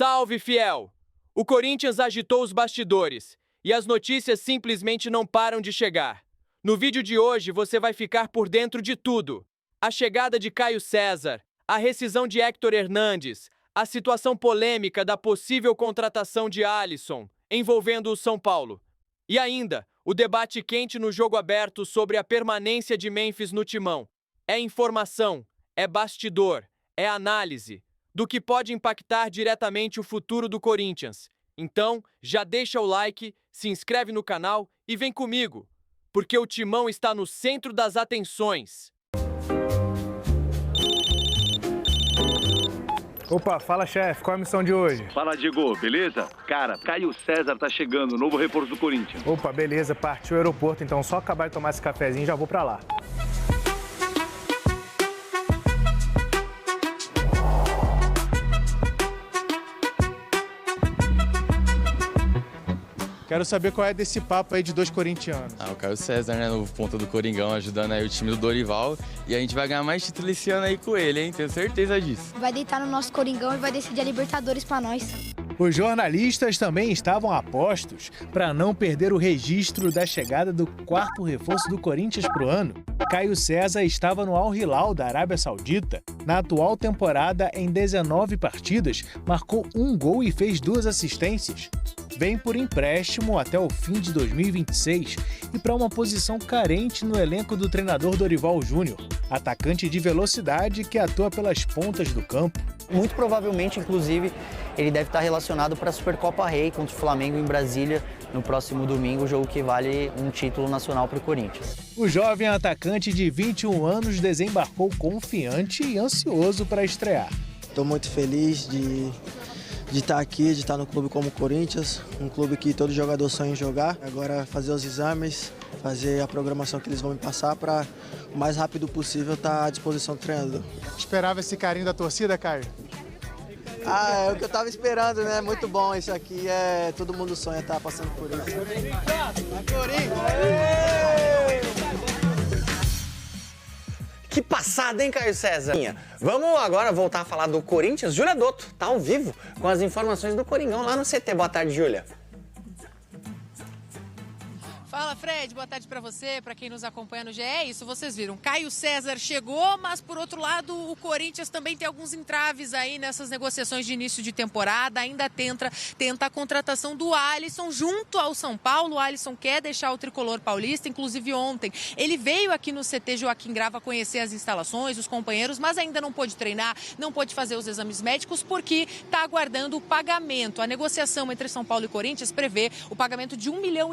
Salve, fiel! O Corinthians agitou os bastidores e as notícias simplesmente não param de chegar. No vídeo de hoje você vai ficar por dentro de tudo. A chegada de Caio César, a rescisão de Héctor Hernandes, a situação polêmica da possível contratação de Alisson, envolvendo o São Paulo. E ainda, o debate quente no Jogo Aberto sobre a permanência de Memphis no timão. É informação, é bastidor, é análise do que pode impactar diretamente o futuro do Corinthians. Então, já deixa o like, se inscreve no canal e vem comigo, porque o timão está no centro das atenções. Opa, fala chefe, qual é a missão de hoje? Fala, Diego, beleza? Cara, Caio César tá chegando, novo reforço do Corinthians. Opa, beleza, partiu o aeroporto, então só acabar de tomar esse cafezinho e já vou pra lá. Quero saber qual é desse papo aí de dois corintianos. O Caio César, né, novo ponta do Coringão, ajudando aí o time do Dorival. E a gente vai ganhar mais título esse ano aí com ele, hein? Tenho certeza disso. Vai deitar no nosso Coringão e vai decidir a Libertadores pra nós. Os jornalistas também estavam a postos para não perder o registro da chegada do quarto reforço do Corinthians pro ano. Caio César estava no Al Hilal da Arábia Saudita. Na atual temporada, em 19 partidas, marcou 1 gol e fez 2 assistências. Vem por empréstimo até o fim de 2026 e para uma posição carente no elenco do treinador Dorival Júnior, atacante de velocidade que atua pelas pontas do campo. Muito provavelmente, inclusive, ele deve estar relacionado para a Supercopa Rei contra o Flamengo em Brasília no próximo domingo, jogo que vale um título nacional para o Corinthians. O jovem atacante de 21 anos desembarcou confiante e ansioso para estrear. Estou muito feliz de estar aqui, de estar no clube como o Corinthians, um clube que todo jogador sonha em jogar. Agora fazer os exames, fazer a programação que eles vão me passar para o mais rápido possível estar à disposição do treinador. Esperava esse carinho da torcida, Caio? É o que eu estava esperando, né? Muito bom isso aqui, todo mundo sonha estar passando por isso. Que passada, hein, Caio César? Vamos agora voltar a falar do Corinthians. Júlia Dotto tá ao vivo com as informações do Coringão lá no CT. Boa tarde, Júlia. Fala, Fred, boa tarde para você, para quem nos acompanha no GE. É isso, vocês viram, Caio César chegou, mas por outro lado o Corinthians também tem alguns entraves aí nessas negociações de início de temporada, ainda tenta a contratação do Alisson junto ao São Paulo. O Alisson quer deixar o tricolor paulista, inclusive ontem ele veio aqui no CT Joaquim Grava conhecer as instalações, os companheiros, mas ainda não pôde treinar, não pôde fazer os exames médicos porque está aguardando o pagamento. A negociação entre São Paulo e Corinthians prevê o pagamento de R$1,5 milhão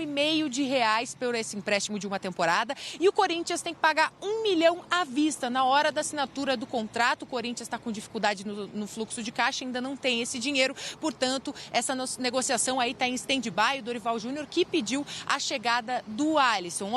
por esse empréstimo de uma temporada e o Corinthians tem que pagar R$1 milhão à vista na hora da assinatura do contrato. O Corinthians está com dificuldade no fluxo de caixa, ainda não tem esse dinheiro, portanto essa negociação aí está em stand-by. O Dorival Júnior que pediu a chegada do Alisson.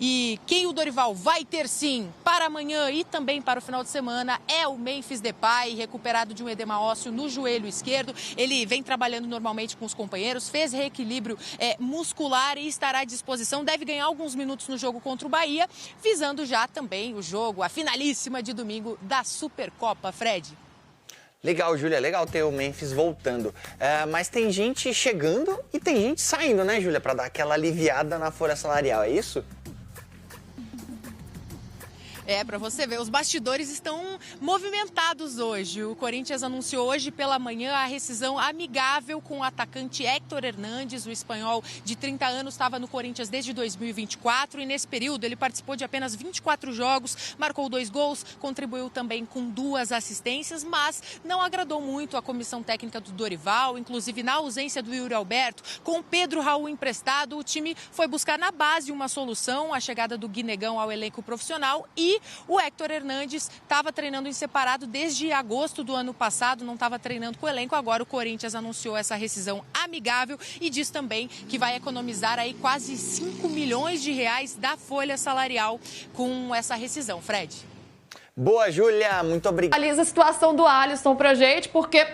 E quem o Dorival vai ter sim para amanhã e também para o final de semana é o Memphis Depay, recuperado de um edema ósseo no joelho esquerdo. Ele vem trabalhando normalmente com os companheiros, fez reequilíbrio muscular e estará à disposição. Deve ganhar alguns minutos no jogo contra o Bahia, visando já também o jogo, a finalíssima de domingo da Supercopa, Fred. Legal, Júlia, legal ter o Memphis voltando. Mas tem gente chegando e tem gente saindo, né, Júlia, para dar aquela aliviada na folha salarial, é isso? Para você ver, os bastidores estão movimentados hoje. O Corinthians anunciou hoje pela manhã a rescisão amigável com o atacante Héctor Hernandes. O espanhol de 30 anos estava no Corinthians desde 2024 e nesse período ele participou de apenas 24 jogos, marcou 2 gols, contribuiu também com 2 assistências, mas não agradou muito a comissão técnica do Dorival, inclusive na ausência do Yuri Alberto, com o Pedro Raul emprestado, o time foi buscar na base uma solução, a chegada do Guinegão ao elenco profissional e o Héctor Hernandes estava treinando em separado desde agosto do ano passado, não estava treinando com o elenco. Agora o Corinthians anunciou essa rescisão amigável e diz também que vai economizar aí quase R$5 milhões da folha salarial com essa rescisão. Fred. Boa, Júlia, muito obrigado. Analisa a situação do Alisson pra gente, porque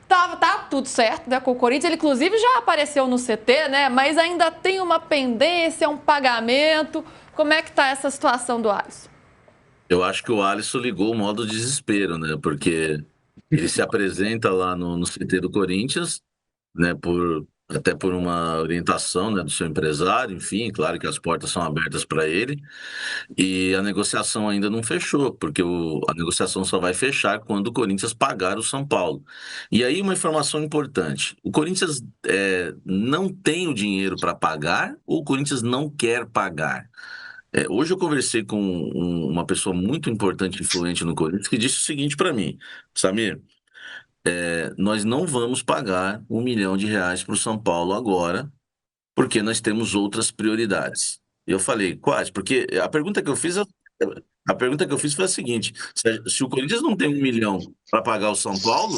tá tudo certo, né, com o Corinthians. Ele, inclusive, já apareceu no CT, né, mas ainda tem uma pendência, um pagamento. Como é que tá essa situação do Alisson? Eu acho que o Alisson ligou o modo desespero, né? Porque Ele se apresenta lá no CT do Corinthians, né, até por uma orientação, né, do seu empresário, enfim, claro que as portas são abertas para ele, e a negociação ainda não fechou, porque a negociação só vai fechar quando o Corinthians pagar o São Paulo. E aí uma informação importante, o Corinthians não tem o dinheiro para pagar ou o Corinthians não quer pagar? Hoje eu conversei com uma pessoa muito importante e influente no Corinthians que disse o seguinte para mim: Samir, nós não vamos pagar R$ 1 milhão para o São Paulo agora, porque nós temos outras prioridades. E eu falei, quais? Porque a pergunta que eu fiz, foi a seguinte: se o Corinthians não tem 1 milhão para pagar o São Paulo,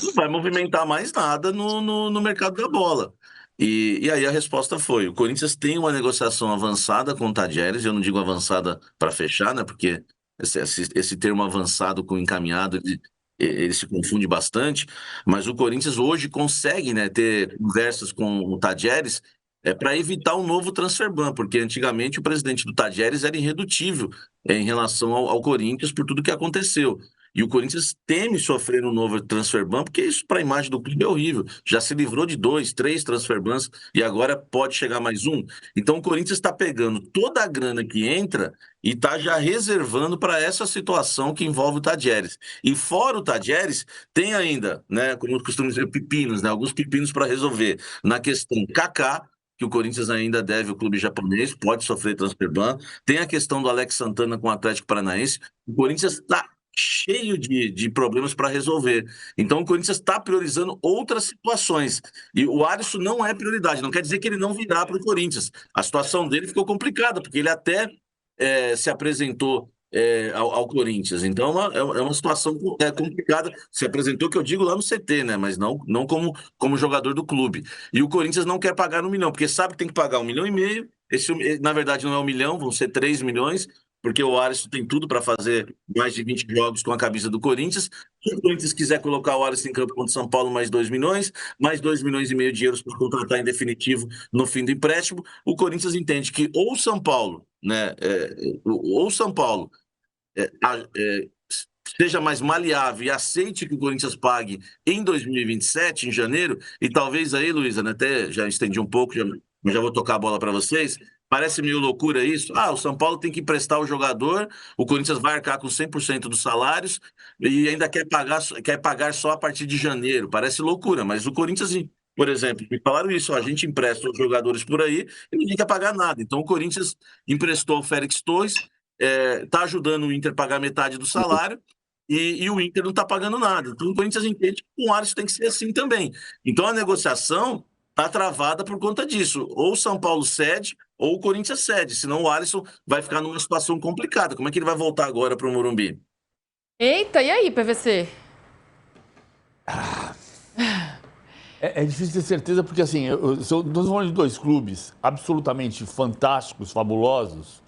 não vai movimentar mais nada no mercado da bola. E aí a resposta foi: o Corinthians tem uma negociação avançada com o Tadjeres. Eu não digo avançada para fechar, né? Porque esse termo avançado com encaminhado, ele se confunde bastante, mas o Corinthians hoje consegue, né, ter conversas com o Tadjeres para evitar um novo transfer ban, porque antigamente o presidente do Tadjeres era irredutível em relação ao Corinthians por tudo que aconteceu. E o Corinthians teme sofrer um novo transfer ban, porque isso para a imagem do clube é horrível. Já se livrou de 2, 3 transfer bans e agora pode chegar mais um. Então o Corinthians está pegando toda a grana que entra e está já reservando para essa situação que envolve o Tadjeres. E fora o Tadjeres, tem ainda, né, como costumamos dizer, pepinos, né, alguns pepinos para resolver. Na questão Kaká, que o Corinthians ainda deve ao clube japonês, pode sofrer transfer ban. Tem a questão do Alex Santana com o Atlético Paranaense. O Corinthians está cheio de problemas para resolver. Então o Corinthians está priorizando outras situações. E o Alisson não é prioridade. Não quer dizer que ele não virá para o Corinthians. A situação dele ficou complicada, porque ele até se apresentou ao Corinthians. Então é uma situação complicada. Se apresentou, que eu digo, lá no CT, né? Mas não como jogador do clube. E o Corinthians não quer pagar 1 milhão, porque sabe que tem que pagar 1,5 milhão. Na verdade, não é 1 milhão, vão ser 3 milhões, porque o Alisson tem tudo para fazer mais de 20 jogos com a camisa do Corinthians. Se o Corinthians quiser colocar o Alisson em campo contra o São Paulo, mais 2 milhões, mais 2,5 milhões de euros para contratar em definitivo no fim do empréstimo, o Corinthians entende que ou o São Paulo, né, seja mais maleável e aceite que o Corinthians pague em 2027, em janeiro, e talvez aí, Luísa, né, até já estendi um pouco, mas já vou tocar a bola para vocês. Parece meio loucura isso. O São Paulo tem que emprestar o jogador, o Corinthians vai arcar com 100% dos salários e ainda quer pagar só a partir de janeiro. Parece loucura, mas o Corinthians, por exemplo, me falaram isso: a gente empresta os jogadores por aí e ninguém quer pagar nada. Então o Corinthians emprestou o Félix Torres, está ajudando o Inter a pagar metade do salário, e o Inter não está pagando nada. Então o Corinthians entende que o Alisson tem que ser assim também. Então a negociação está travada por conta disso. Ou o São Paulo cede, ou o Corinthians cede. Senão o Alisson vai ficar numa situação complicada. Como é que ele vai voltar agora para o Morumbi? Eita, e aí, PVC? É difícil ter certeza, porque assim, nós estamos falando de 2 clubes absolutamente fantásticos, fabulosos.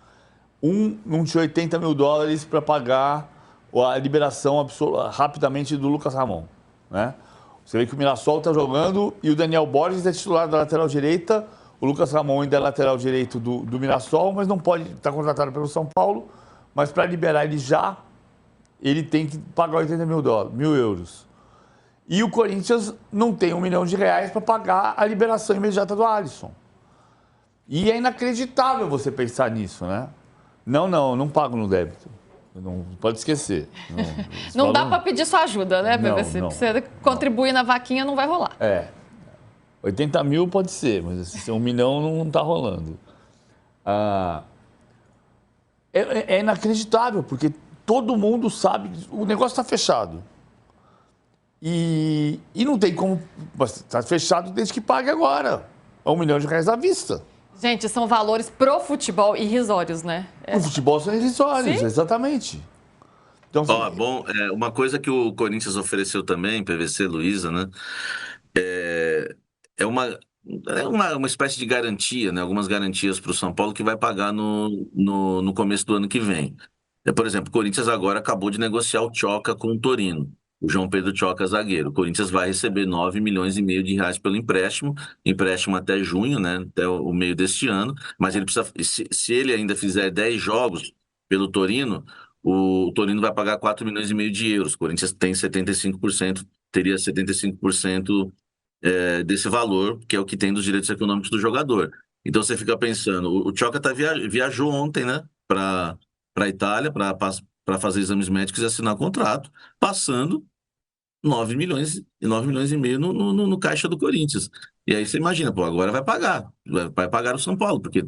Um não tinha 80 mil dólares para pagar a liberação rapidamente do Lucas Ramon, né? Você vê que o Mirassol está jogando e o Daniel Borges é titular da lateral direita. O Lucas Ramon ainda é lateral direito do Mirassol, mas não pode estar contratado pelo São Paulo. Mas para liberar ele já, ele tem que pagar 80 mil euros. E o Corinthians não tem R$ 1 milhão para pagar a liberação imediata do Alisson. E é inacreditável você pensar nisso, né? Não pago no débito. Não pode esquecer. Não dá para pedir sua ajuda, né, PVC? Não, você contribuir na vaquinha, não vai rolar. 80 mil pode ser, mas assim, 1 milhão não está rolando. É inacreditável, porque todo mundo sabe que o negócio está fechado. E não tem como... Está fechado desde que pague agora. É R$ 1 milhão à vista. Gente, são valores pro futebol irrisórios, né? O futebol são irrisórios, Sim? Exatamente. Então, uma coisa que o Corinthians ofereceu também, PVC, Luísa, né? É uma espécie de garantia, né? Algumas garantias para o São Paulo que vai pagar no começo do ano que vem. Por exemplo, o Corinthians agora acabou de negociar o Tchoca com o Torino. O João Pedro Tchoca, zagueiro. O Corinthians vai receber 9,5 milhões pelo empréstimo até junho, né, até o meio deste ano, mas ele precisa, se ele ainda fizer 10 jogos pelo Torino, o Torino vai pagar 4,5 milhões de euros. O Corinthians tem 75%, teria 75% desse valor, que é o que tem dos direitos econômicos do jogador. Então você fica pensando, o Tchoka viajou ontem, né, para a Itália, para fazer exames médicos e assinar contrato, passando 9 milhões e meio no caixa do Corinthians. E aí você imagina, pô, agora vai pagar o São Paulo, porque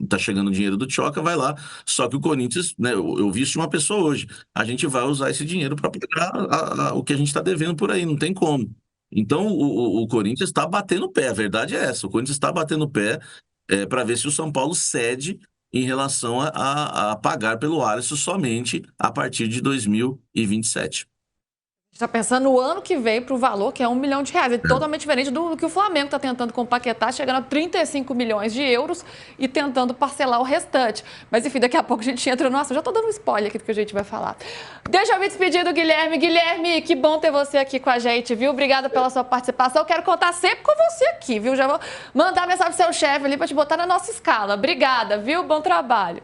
tá chegando o dinheiro do Tchoka, vai lá. Só que o Corinthians, né, eu vi isso de uma pessoa hoje, a gente vai usar esse dinheiro para pagar o que a gente está devendo por aí, não tem como. Então o Corinthians está batendo o pé, a verdade é essa, o Corinthians está batendo o pé para ver se o São Paulo cede em relação a pagar pelo Alisson somente a partir de 2027. Está pensando no ano que vem para o valor, que é 1 milhão de reais. É totalmente diferente do que o Flamengo está tentando compaquetar, chegando a 35 milhões de euros e tentando parcelar o restante. Mas, enfim, daqui a pouco a gente entra no assunto. Já estou dando um spoiler aqui do que a gente vai falar. Deixa eu me despedir do Guilherme. Guilherme, que bom ter você aqui com a gente, viu? Obrigada pela sua participação. Eu quero contar sempre com você aqui, viu? Já vou mandar mensagem pro seu chefe ali para te botar na nossa escala. Obrigada, viu? Bom trabalho.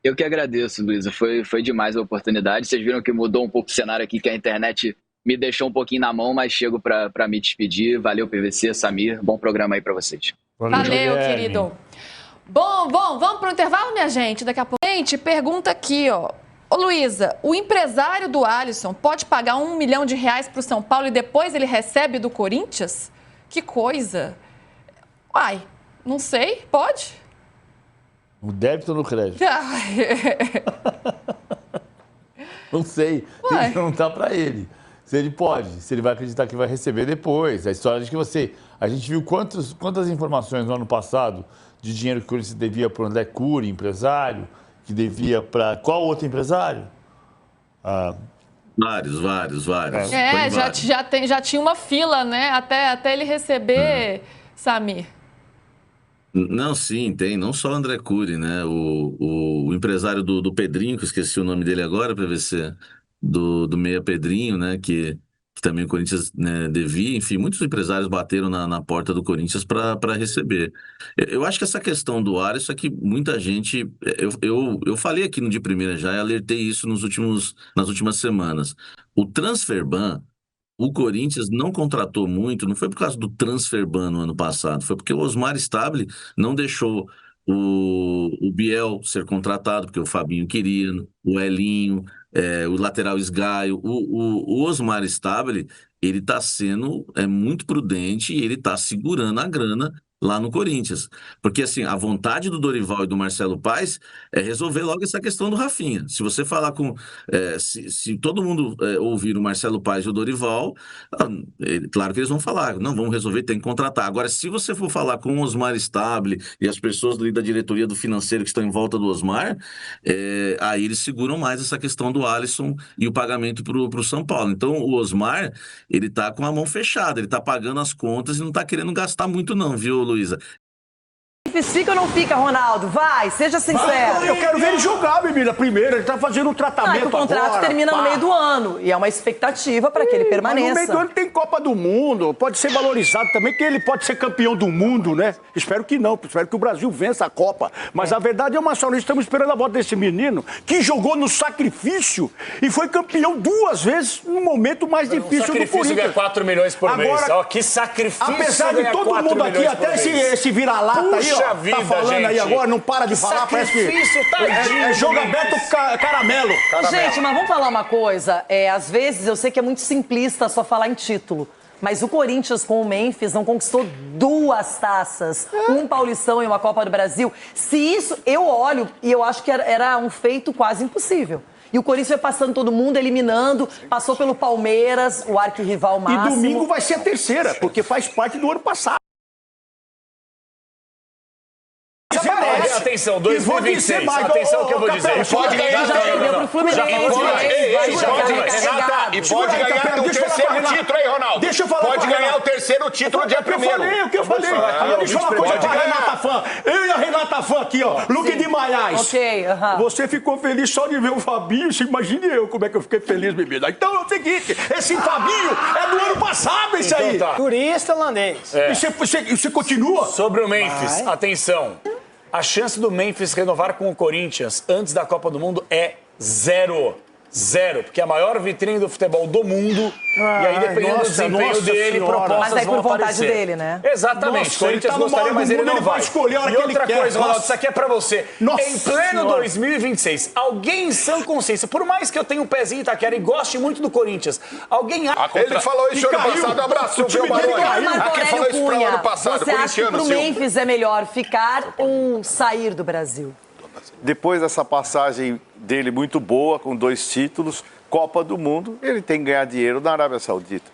Eu que agradeço, Luísa. Foi demais a oportunidade. Vocês viram que mudou um pouco o cenário aqui, que a internet me deixou um pouquinho na mão, mas chego para me despedir. Valeu, PVC, Samir. Bom programa aí para vocês. Valeu, querido. Bom, vamos para o intervalo, minha gente? Daqui a pouco. Gente, pergunta aqui, ó. Ô, Luísa, o empresário do Alisson pode pagar 1 milhão de reais para o São Paulo e depois ele recebe do Corinthians? Que coisa. Uai, não sei. Pode? No débito ou no crédito? Não sei. Tem que perguntar para ele. Se ele pode, se ele vai acreditar que vai receber depois. A história de que a gente viu quantas informações no ano passado de dinheiro que o Corinthians devia para o André Cury, empresário, que devia para qual outro empresário? Vários. Já tinha uma fila, né? Até ele receber, Samir. Não, sim, tem. Não só o André Cury, né? O empresário do Pedrinho, que eu esqueci o nome dele agora, PVC, do Meia Pedrinho, né? Que também o Corinthians, né, devia. Enfim, muitos empresários bateram na porta do Corinthians para receber. Eu acho que essa questão do Alisson é que muita gente... Eu falei aqui no De Primeira já e alertei isso nas últimas semanas. O transferban... O Corinthians não contratou muito, não foi por causa do transferban no ano passado, foi porque o Osmar Stabile não deixou o Biel ser contratado, porque o Fabinho queria, o Elinho, o lateral Esgaio. O Osmar Stabile, ele está sendo muito prudente e ele está segurando a grana lá no Corinthians. Porque, assim, a vontade do Dorival e do Marcelo Paes é resolver logo essa questão do Rafinha. Se você falar com... se todo mundo ouvir o Marcelo Paes e o Dorival, claro que eles vão falar, não, vamos resolver, tem que contratar. Agora, se você for falar com o Osmar Stabile e as pessoas ali da diretoria do financeiro que estão em volta do Osmar, aí eles seguram mais essa questão do Alisson e o pagamento para o São Paulo. Então, o Osmar, ele tá com a mão fechada, ele tá pagando as contas e não tá querendo gastar muito não, viu, Luísa? Fica ou não fica, Ronaldo? Vai, seja sincero. Eu quero ver ele jogar, menina, primeiro. Ele tá fazendo um tratamento agora. O contrato termina no meio do ano. E é uma expectativa para que ele permaneça. Mas no meio do ano tem Copa do Mundo. Pode ser valorizado também, que ele pode ser campeão do mundo, né? Espero que não. Espero que o Brasil vença a Copa. Mas a verdade é uma só. Nós estamos esperando a volta desse menino que jogou no sacrifício e foi campeão 2 vezes no momento mais difícil do Corinthians. Sacrifício ganha 4 milhões por mês. Ó, que sacrifício. Apesar de todo mundo aqui, até esse vira-lata aí, ó. Vida, tá falando gente. aí agora, não para de falar, parece que é jogo aberto caramelo. Gente, mas vamos falar uma coisa, às vezes eu sei que é muito simplista só falar em título, mas o Corinthians com o Memphis não conquistou 2 taças, um Paulistão e uma Copa do Brasil. Se isso, eu olho e eu acho que era um feito quase impossível. E o Corinthians vai passando todo mundo, eliminando, passou pelo Palmeiras, o arquirrival máximo. E domingo vai ser a 3ª, porque faz parte do ano passado. Atenção, 2026. Atenção que eu vou dizer. Pode ganhar E pode ganhar o terceiro título aí, Ronaldo. Deixa eu falar. Pode ganhar o terceiro título dia 1º. O que eu falei. Agora deixa eu falar uma coisa pra Renata Fã. Eu e a Renata Fã aqui, ó. Luque de Maiás. Ok, Você ficou feliz só de ver o Fabinho. Imagine eu como é que eu fiquei feliz, bebida. Então é o seguinte, esse Fabinho é do ano passado, isso aí. Turista holandês. E você continua? Sobre o Memphis, atenção. A chance do Memphis renovar com o Corinthians antes da Copa do Mundo é 0. 0, porque é a maior vitrine do futebol do mundo. E aí, dependendo do desempenho dele, propostas Mas é por vão vontade aparecer. dele, né? Exatamente. O Corinthians gostaria, mas ele não vai. Escolher a hora E que outra ele quer. coisa, Ronaldo, isso aqui é pra você. Nossa Em pleno Senhora. 2026, alguém em sã consciência, por mais que eu tenha um pezinho em Itaquera e goste muito do Corinthians, alguém... Ele falou isso ano passado, abraço, viu, Baroni? Aqui falou isso pra ano passado, Você acha que corintiano, pro seu. Memphis é melhor ficar ou sair do Brasil? Depois dessa passagem dele muito boa, com 2 títulos, Copa do Mundo, ele tem que ganhar dinheiro na Arábia Saudita.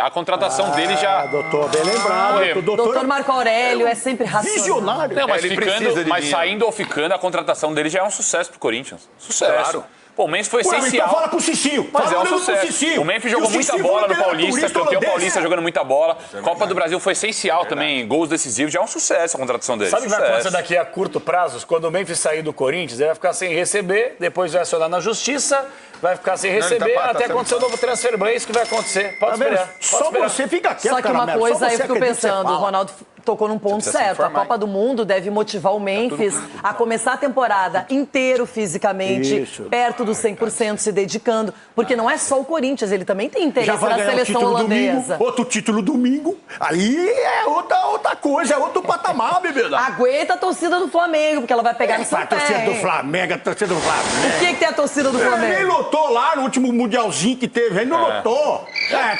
A contratação dele já... Doutor, bem lembrado. Doutor Marco Aurélio é sempre racional. Visionário. Não, mas, Ele precisa de mas dinheiro. saindo ou ficando, a contratação dele já é um sucesso pro Corinthians. Sucesso. Claro. Pô, o Memphis foi Pô, essencial. então fala pro Cicinho. Mas Fala é um mesmo pro sucesso. Cicinho. O Memphis E jogou o muita Cicinho bola no ele era Paulista, turista campeão holandês, paulista jogando muita bola. Copa do Brasil foi essencial também, gols decisivos, já é um sucesso a contratação dele. Sabe o que vai Sucesso. acontecer daqui a curto prazo? Quando o Memphis sair do Corinthians, ele vai ficar sem receber, depois vai acionar na justiça, vai ficar sem receber, até acontecer o novo transfer ban, é isso que vai acontecer. Pode esperar. Só você fica quieto, Só que uma Caramelo. coisa Só eu você fico acredita que você pensando, o fala. Ronaldo tocou num ponto Você precisa se certo. A informar, Copa do Mundo deve motivar o Memphis a começar a temporada inteiro fisicamente, Isso. perto do 100%, se dedicando. Porque não é só o Corinthians, ele também tem Já interesse vai na ganhar o seleção título holandesa. domingo, outro título domingo. Aí é outra coisa, é outro patamar, bebida. Aguenta a torcida do Flamengo, porque ela vai pegar no seu A torcida pé, do hein? Flamengo, a torcida do Flamengo. O que tem a torcida do Flamengo? Ele lotou lá no último mundialzinho que teve, ele não lotou.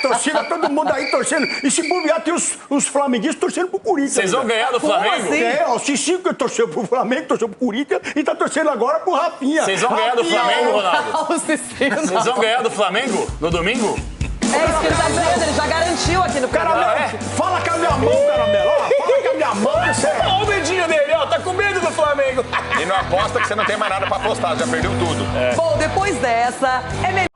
Torcida, todo mundo aí torcendo. E se bobear, tem os flamenguistas torcendo pro Corinthians. Vocês vão ganhar do Como Flamengo? assim? O Cicinho que torceu pro Flamengo, torceu pro Corinthians e tá torcendo agora pro Rafinha. Vocês vão ganhar do Rafinha, Flamengo, Ronaldo? O Cicinho, não. Vocês vão ganhar do Flamengo no domingo? É isso que ele tá dizendo, ele já garantiu aqui no programa. Caramelo, fala com a minha mão, Caramelo. Ó, fala com a minha mão, você. Olha o dedinho dele, ó, tá com medo do Flamengo. E não aposta que você não tem mais nada pra apostar, já perdeu tudo. Bom, depois dessa, é melhor.